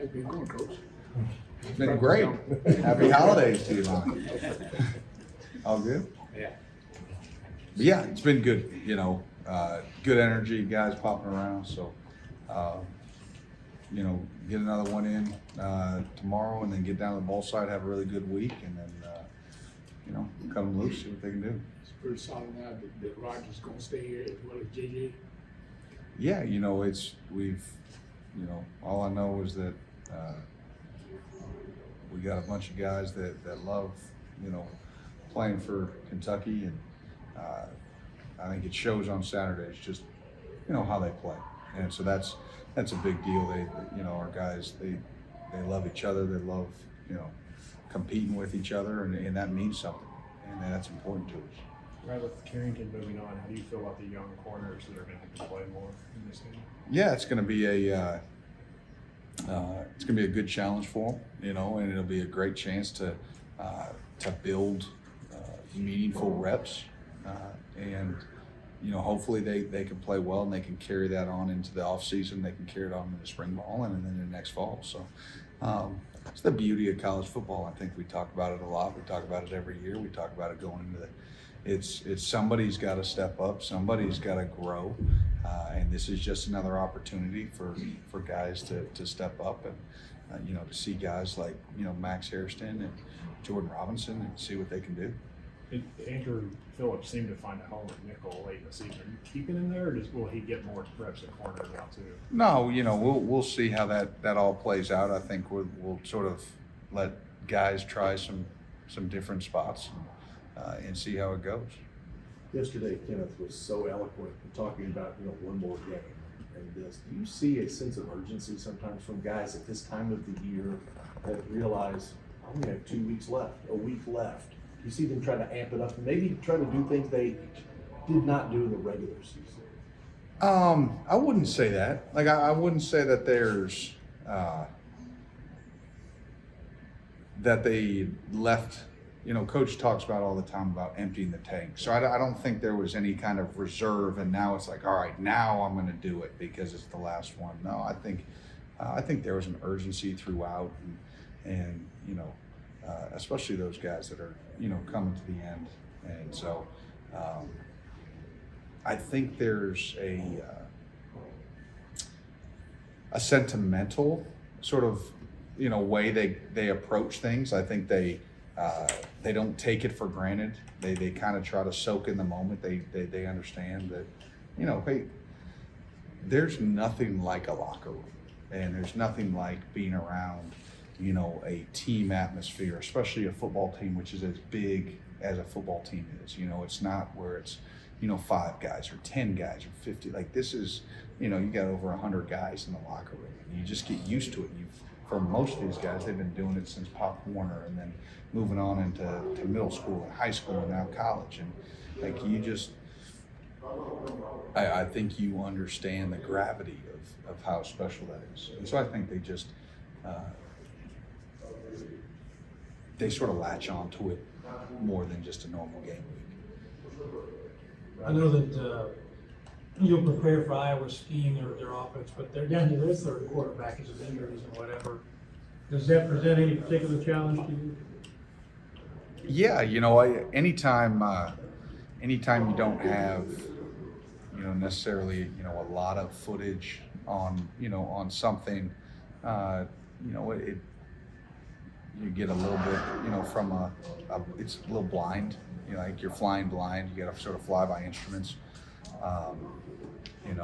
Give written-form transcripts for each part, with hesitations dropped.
How's it been going, Coach? It's been great. Happy holidays to you, Lonnie. All good? Yeah. But yeah, it's been good, good energy, guys popping around. So, get another one in tomorrow and then get down to the ball side, have a really good week, and then, cut them loose, see what they can do. It's pretty solid now that Roger's going to stay here as well as JJ. Yeah, all I know is that we got a bunch of guys that love, playing for Kentucky, and I think it shows on Saturdays just, how they play. And so that's a big deal. Our guys, they love each other. They love, competing with each other, and that means something, and that's important to us. Right, with Carrington moving on, how do you feel about the young corners that are going to have to play more in this game? Yeah, it's going to be a good challenge for them, and it'll be a great chance to build meaningful reps, and hopefully they can play well and they can carry that on into the off season. They can carry it on into the spring ball and then the next fall. So it's the beauty of college football. I think we talk about it a lot. We talk about it every year. We talk about it going into it's somebody's got to step up. Somebody's got to grow. And this is just another opportunity for guys to step up and, to see guys like, Max Hairston and Jordan Robinson and see what they can do. Andrew Phillips seemed to find a home at nickel late in the season. Are you keeping him there, or will he get more reps at corner now too? No, we'll see how that all plays out. I think we'll sort of let guys try some different spots and see how it goes. Yesterday, Kenneth was so eloquent in talking about one more game and this. Do you see a sense of urgency sometimes from guys at this time of the year that realize I only have 2 weeks left, a week left? You see them trying to amp it up and maybe try to do things they did not do in the regular season? I wouldn't say that. Like I wouldn't say that there's that they left. Coach talks about all the time about emptying the tank. So I don't think there was any kind of reserve, and now it's like, all right, now I'm going to do it because it's the last one. No, I think there was an urgency throughout, and especially those guys that are coming to the end, and so I think there's a sentimental sort of way they approach things. I think they don't take it for granted. They kind of try to soak in the moment. They understand that hey, there's nothing like a locker room, and there's nothing like being around a team atmosphere, especially a football team, which is as big as a football team is. It's not where it's 5 guys or 10 guys or 50. Like this is, you got over 100 guys in the locker room, and you just get used to it. For most of these guys, they've been doing it since Pop Warner, and then moving on into middle school and high school and now college, and like I think you understand the gravity of how special that is, and so I think they just they sort of latch onto it more than just a normal game week. I know that you'll prepare for Iowa scheme their offense, but they're down to their third quarterback because of injuries and whatever. Does that present any particular challenge to you? Yeah, anytime you don't have, necessarily, a lot of footage on, on something, you get a little bit, from it's a little blind, like you're flying blind. You got to sort of fly by instruments, and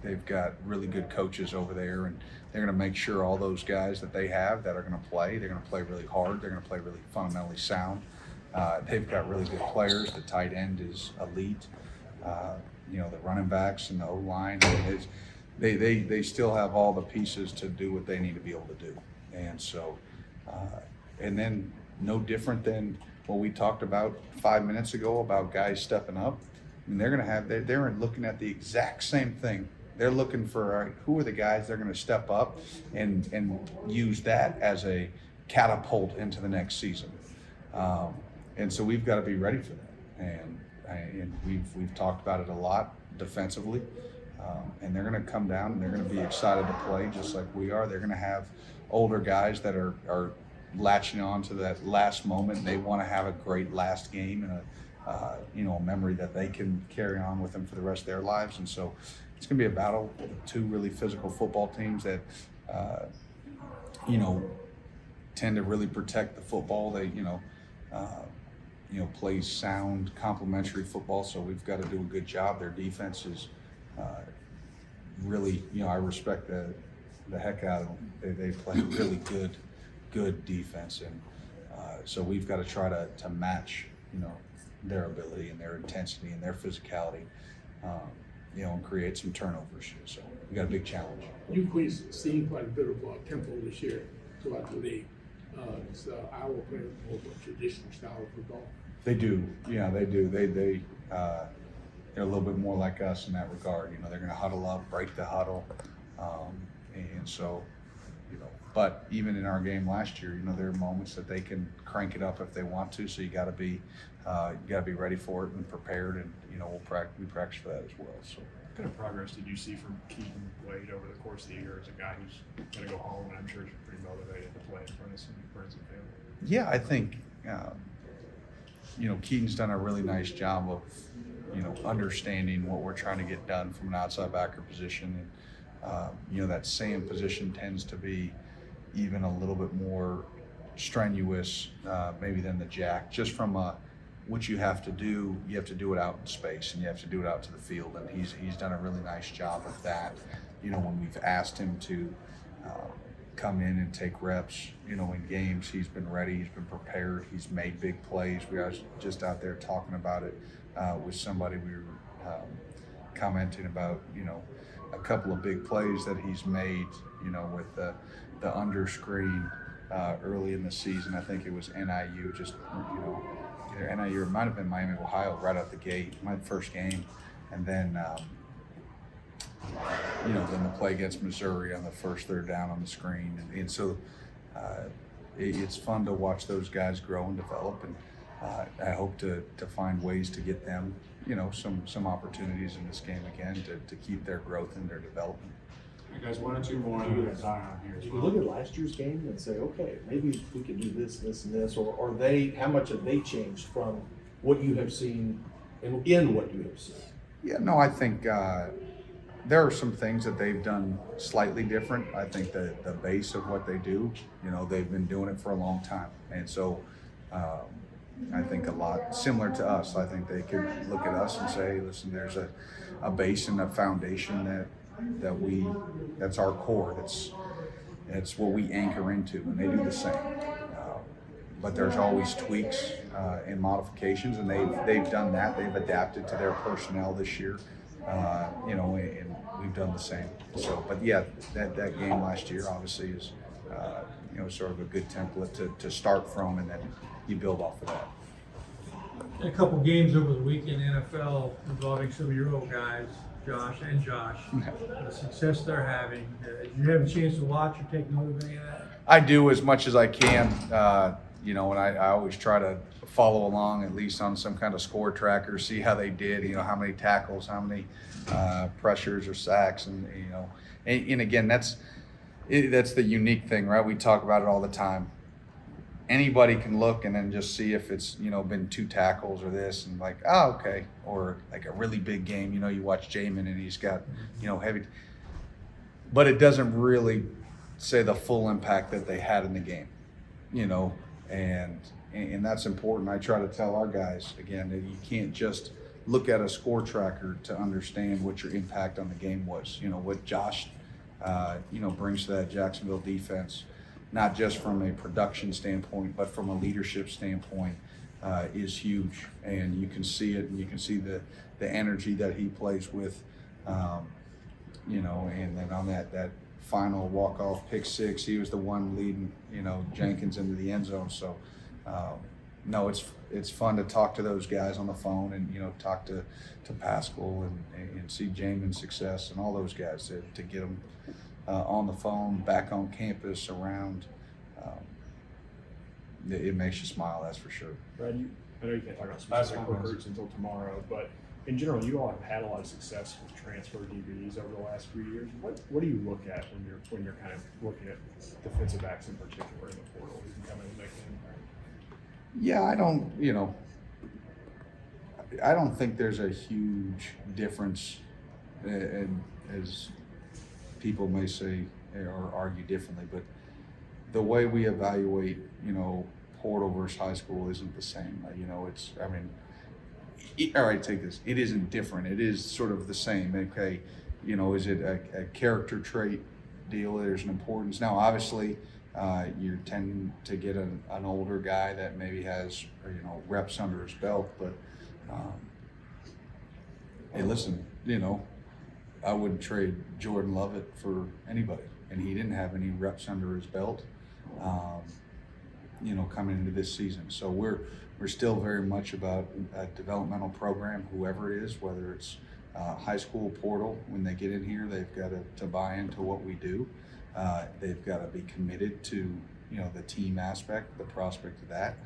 they've got really good coaches over there, and they're going to make sure all those guys that they have that are going to play, they're going to play really hard. They're going to play really fundamentally sound. They've got really good players. The tight end is elite. The running backs and the O-line, they still have all the pieces to do what they need to be able to do. And so, and then no different than what we talked about 5 minutes ago about guys stepping up. I mean, they're looking at the exact same thing. They're looking for, all right, who are the guys that are going to step up and use that as a catapult into the next season. And so we've got to be ready for that. And we've talked about it a lot defensively. And they're going to come down and they're going to be excited to play just like we are. They're going to have older guys that are latching on to that last moment. They want to have a great last game and a memory that they can carry on with them for the rest of their lives. And so it's going to be a battle with two really physical football teams that, tend to really protect the football. They, play sound, complementary football. So we've got to do a good job. Their defense is really, I respect the heck out of them. They play really good defense. And so we've got to try to match, their ability and their intensity and their physicality, and create some turnovers. So we got a big challenge. You've seen quite a bit of tempo this year throughout the league. It's Iowa playing more of a traditional style of football. They do, yeah, they do. They're a little bit more like us in that regard. They're going to huddle up, break the huddle, and so, But even in our game last year, there are moments that they can crank it up if they want to. So you got to be ready for it and prepared, and we practice for that as well. So. What kind of progress did you see from Keaton Wade over the course of the year as a guy who's going to go home and I'm sure he's pretty motivated to play in front of some friends and family? Yeah, I think Keaton's done a really nice job of understanding what we're trying to get done from an outside backer position, and that same position tends to be even a little bit more strenuous maybe than the jack, just from what you have to do it out in space and you have to do it out to the field, and he's done a really nice job of that. When we've asked him to come in and take reps, in games, he's been ready, he's been prepared, he's made big plays. We were just out there talking about it with somebody. We were commenting about, a couple of big plays that he's made, with the underscreen early in the season. I think it was NIU, just, either NIU or it might have been Miami of Ohio right out the gate, my first game. And then, then the play against Missouri on the first third down on the screen. And so it's fun to watch those guys grow and develop. And I hope to find ways to get them, some opportunities in this game again to keep their growth and their development. You guys, one or two more on Zion here as You well. look at last year's game and say, okay, maybe we can do this, this, and this, or how much have they changed from what you have seen and in what you have seen? Yeah, no, I think there are some things that they've done slightly different. I think the base of what they do, they've been doing it for a long time. And so I think a lot similar to us. I think they could look at us and say, listen, there's a base and a foundation that's our core. That's what we anchor into, and they do the same. But there's always tweaks and modifications, and they've done that. They've adapted to their personnel this year, and we've done the same. So, but yeah, that game last year obviously is sort of a good template to start from, and then you build off of that. A couple games over the weekend in NFL involving some of your old guys, Josh, the success they're having. Did you have a chance to watch or take note of any of that? I do as much as I can, and I always try to follow along at least on some kind of score tracker, see how they did, how many tackles, how many pressures or sacks, and again, that's the unique thing, right? We talk about it all the time. Anybody can look and then just see if it's, been 2 tackles or this and like, oh, okay. Or like a really big game, you watch Jamin and he's got, heavy. But it doesn't really say the full impact that they had in the game, and that's important. I try to tell our guys, again, that you can't just look at a score tracker to understand what your impact on the game was. What Josh, brings to that Jacksonville defense, not just from a production standpoint, but from a leadership standpoint, is huge. And you can see it, and you can see the energy that he plays with, and then on that final walk-off pick 6, he was the one leading, Jenkins into the end zone. So, no, it's fun to talk to those guys on the phone and, talk to Pascal and see Jamin's success and all those guys to get them on the phone, back on campus, around. It makes you smile, that's for sure. Brad, I know you can't talk about specific recruits until tomorrow, but in general, you all have had a lot of success with transfer DBs over the last few years. What do you look at when you're kind of looking at defensive backs in particular in the portal who can come in and make an impact? Yeah, I don't think there's a huge difference, as people may say or argue differently, but the way we evaluate, portal versus high school isn't the same. All right, take this. It isn't different. It is sort of the same. Okay, is it a character trait deal? There's an importance. Now, obviously, you tend to get an older guy that maybe has, reps under his belt, but hey, listen, I wouldn't trade Jordan Lovett for anybody, and he didn't have any reps under his belt, coming into this season. So we're still very much about a developmental program, whoever it is, whether it's high school portal. When they get in here, they've got to buy into what we do. They've got to be committed to, the team aspect, the prospect of that.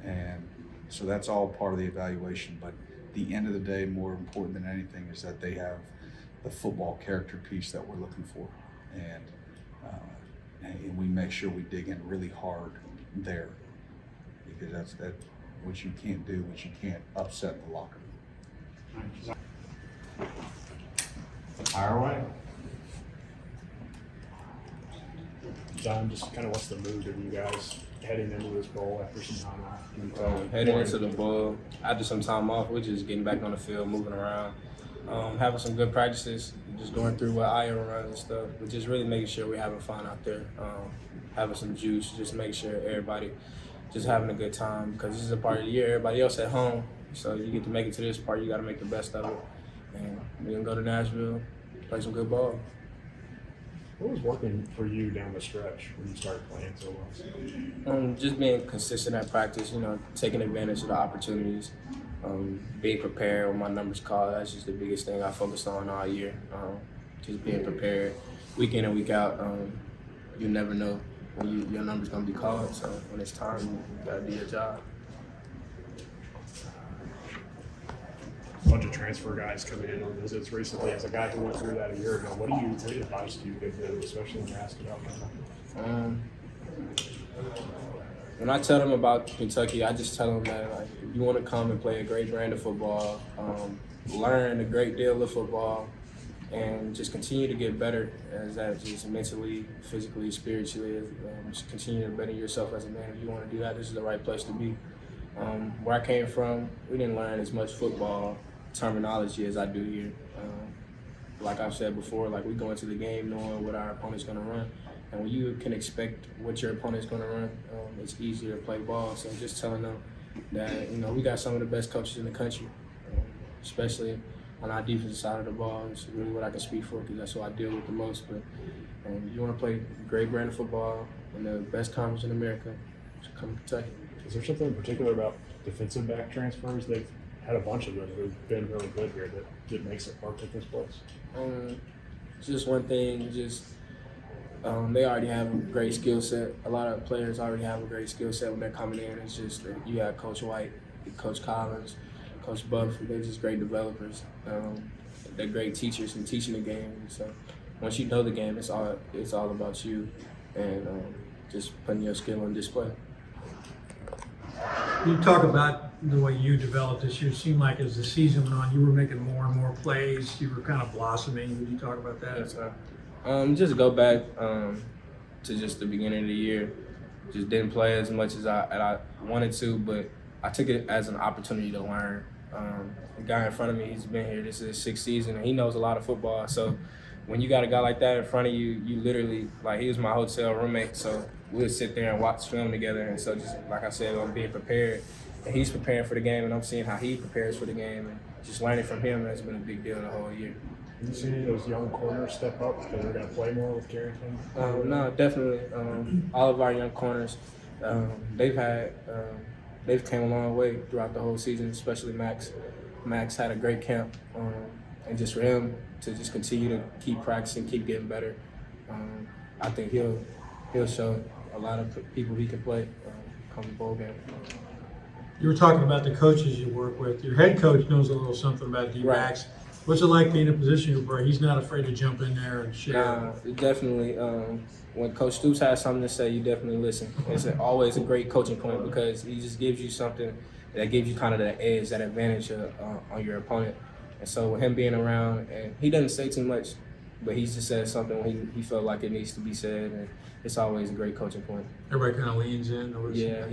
And so that's all part of the evaluation. But at the end of the day, more important than anything is that they have the football character piece that we're looking for. And we make sure we dig in really hard there, because that's what you can't do, what you can't upset the locker room. Fire away. John, just kind of what's the mood of you guys heading into this bowl after some time off? Heading into the bowl, after some time off, we're just getting back on the field, moving around, having some good practices, just going through what Aya runs and stuff, but just really making sure we're having fun out there, having some juice, just make sure everybody just having a good time, because this is a part of the year, everybody else at home, so you get to make it to this part, you got to make the best of it. And we're going to go to Nashville, play some good ball. What was working for you down the stretch when you started playing so well? Just being consistent at practice, taking advantage of the opportunities, being prepared when my numbers called. That's just the biggest thing I focused on all year. Just being prepared week in and week out. You never know when your number's going to be called, so when it's time, you got to do your job. A bunch of transfer guys coming in on visits recently. As a guy who went through that a year ago, what advice do you give them, especially when you're asked about that? When I tell them about Kentucky, I just tell them that if you want to come and play a great brand of football, learn a great deal of football, and just continue to get better as that, just mentally, physically, spiritually. Just continue to better yourself as a man. If you want to do that, this is the right place to be. Where I came from, we didn't learn as much football terminology as I do here. Like I've said before, we go into the game knowing what our opponent's going to run. And when you can expect what your opponent's going to run, it's easier to play ball. So just telling them that, we got some of the best coaches in the country, especially on our defensive side of the ball. It's really what I can speak for, because that's what I deal with the most. But you want to play a great brand of football in the best conference in America, so come to Kentucky. Is there something in particular about defensive back transfers? They've had a bunch of them who've been really good here that makes it work at this place. Just one thing, they already have a great skill set. A lot of players already have a great skill set when they're coming in. It's just that you have Coach White, Coach Collins, Coach Buff. They're just great developers. They're great teachers in teaching the game. So once you know the game, it's all about you and just putting your skill on display. You talk about the way you developed this year. It seemed like as the season went on, you were making more and more plays. You were kind of blossoming. Would you talk about that? Yes, sir. Just go back to just the beginning of the year. Just didn't play as much as I wanted to, but I took it as an opportunity to learn. The guy in front of me, he's been here. This is his sixth season, and he knows a lot of football. So when you got a guy like that in front of you, you literally, he was my hotel roommate, so we would sit there and watch film together. And so just like I said, I'm being prepared. And he's preparing for the game, and I'm seeing how he prepares for the game. And just learning from him has been a big deal the whole year. Have you seen those young corners step up because they're going to play more with Carrington? No, definitely. All of our young corners, they've came a long way throughout the whole season, especially Max. Max had a great camp, and just for him to just continue to keep practicing, keep getting better, I think he'll show a lot of people he can play come the bowl game. You were talking about the coaches you work with. Your head coach knows a little something about D-backs. What's it like being in a position where he's not afraid to jump in there and share? Nah, definitely. When Coach Stoops has something to say, you definitely listen. It's always a great coaching point because he just gives you something that gives you kind of that edge, that advantage on your opponent. And so with him being around, and he doesn't say too much, but he just says something when he felt like it needs to be said, and it's always a great coaching point. Everybody kind of leans in. Yeah,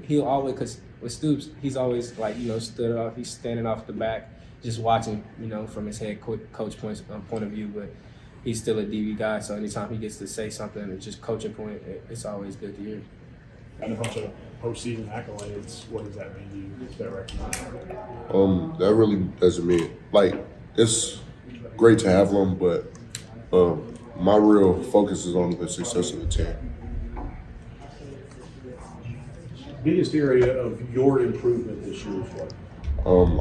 he'll always, because with Stoops, he's always like, stood up, he's standing off the back, just watching, from his head coach point of view, but he's still a DB guy, so anytime he gets to say something, it's just coaching point, it's always good to hear. Got a bunch of postseason accolades. What does that mean to you? Is that recognition? That really doesn't mean, like, it's great to have them, but my real focus is on the success of the team. Biggest area of your improvement this year is what?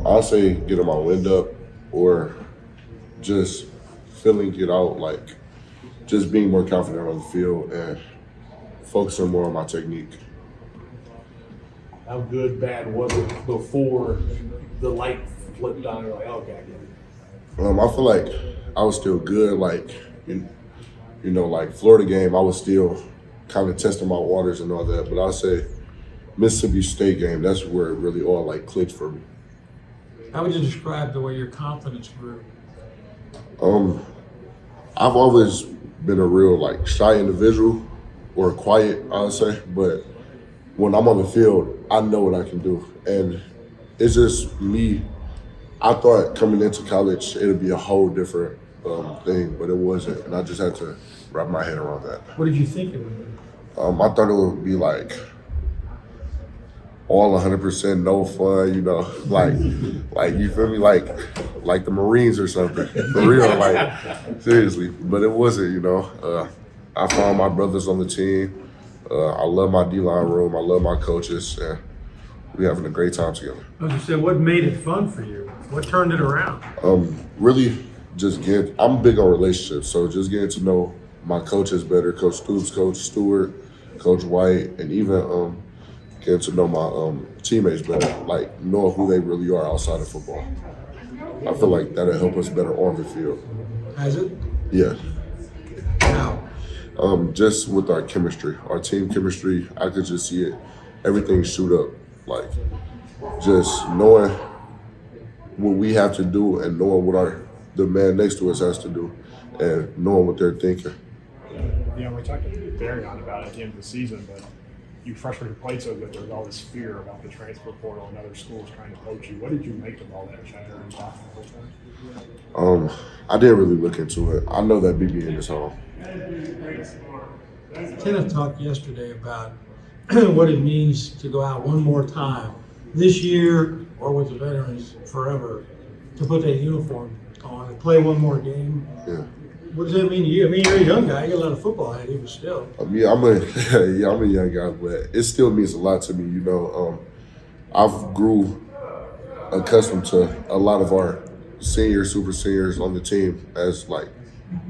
I'll say getting my wind up or just filling it out, like just being more confident on the field and focusing more on my technique. How good, bad was it before the light flipped on? You're like, oh, okay, I get it. I feel like I was still good. Like, like Florida game, I was still kind of testing my waters and all that. But I'll say Mississippi State game, that's where it really all like clicked for me. How would you describe the way your confidence grew? I've always been a real like shy individual or quiet, I'll say. But when I'm on the field, I know what I can do. And it's just me. I thought coming into college, it'd be a whole different thing, but it wasn't. And I just had to wrap my head around that. What did you think it would be? I thought it would be like all 100% no fun, like you feel me, like the Marines or something, for real, like seriously. But it wasn't, I found my brothers on the team. I love my D-line room. I love my coaches, and we're having a great time together. As you said, what made it fun for you? What turned it around? Really, I'm big on relationships, so just getting to know my coaches better, Coach Stoops, Coach Stewart, Coach White, and even getting to know my teammates better, like knowing who they really are outside of football. I feel like that'll help us better on the field. Has it? Yeah. How? Just with our chemistry, our team chemistry, I could just see it, everything shoot up. Like, just knowing what we have to do and knowing what the man next to us has to do and knowing what they're thinking. We talked to Darion about it at the end of the season, but you freshmen who played so good, there was all this fear about the transfer portal and other schools trying to poach you. What did you make of all that chatter and talk the whole time? I didn't really look into it. I know that BBN is home. Kenneth talked yesterday about what it means to go out one more time this year or with the veterans forever to put that uniform on and play one more game. Yeah. What does that mean to you? I mean, you're a young guy. You got a lot of football ahead of you, but still. I'm a young guy, but it still means a lot to me. I've grew accustomed to a lot of our seniors, super seniors on the team as like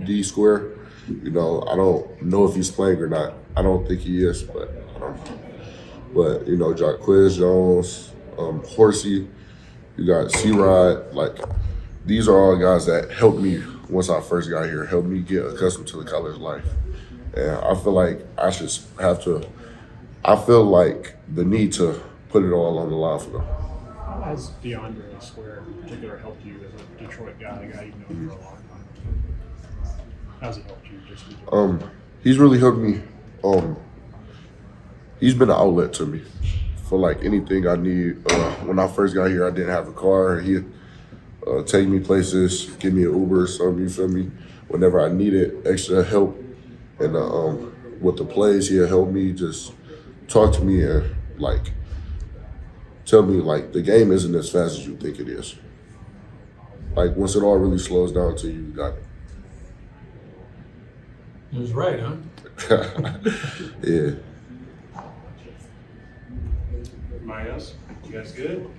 D square. I don't know if he's playing or not. I don't think he is, but Jacquez Jones, Horsey, you got C-Rod, like these are all guys that helped me once I first got here, helped me get accustomed to the college life. And I feel like I feel like the need to put it all on the line for them. How has DeAndre Square in particular helped you as a Detroit guy, a guy you've known for a long time? How's he helped you just as a He's really helped me. He's been an outlet to me for like anything I need. When I first got here, I didn't have a car. He'd take me places, give me an Uber or something, you feel me? Whenever I needed extra help. And with the plays, he'll help me, just talk to me and like tell me like the game isn't as fast as you think it is. Like once it all really slows down to you, you got it. He was right, huh? Yeah. Anybody else? You guys good?